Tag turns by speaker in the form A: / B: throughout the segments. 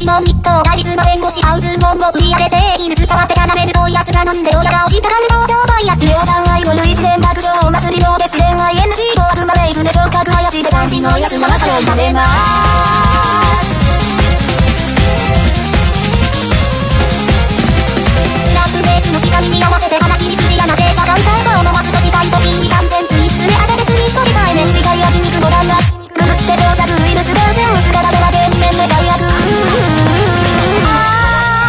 A: 問日当カリスマ弁護士ハウスモンを売り上げて犬使わってかなめるとやつが飲んで親が押したがると両バイアス量産愛語類自然学上祭りので自然 ING と悪魔レイクで触覚怪しいで感じのやつが中を食べます。スラップベースの刻みに合わせて花切り筋穴でしゃがんだ笑顔のますとしたい時に完全スイッチで当てて次一人対面視界焼肉の旦那ググって病弱ウイルス感染姿では芸人面で最悪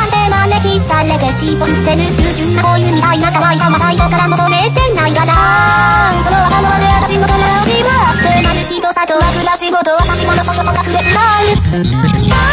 A: で招きされて絞ってる従順な恋みたいな可愛さは最初から求めてないからその若者で私も友達はってなる人さとは暮らしごと私ものこしょこ格別がある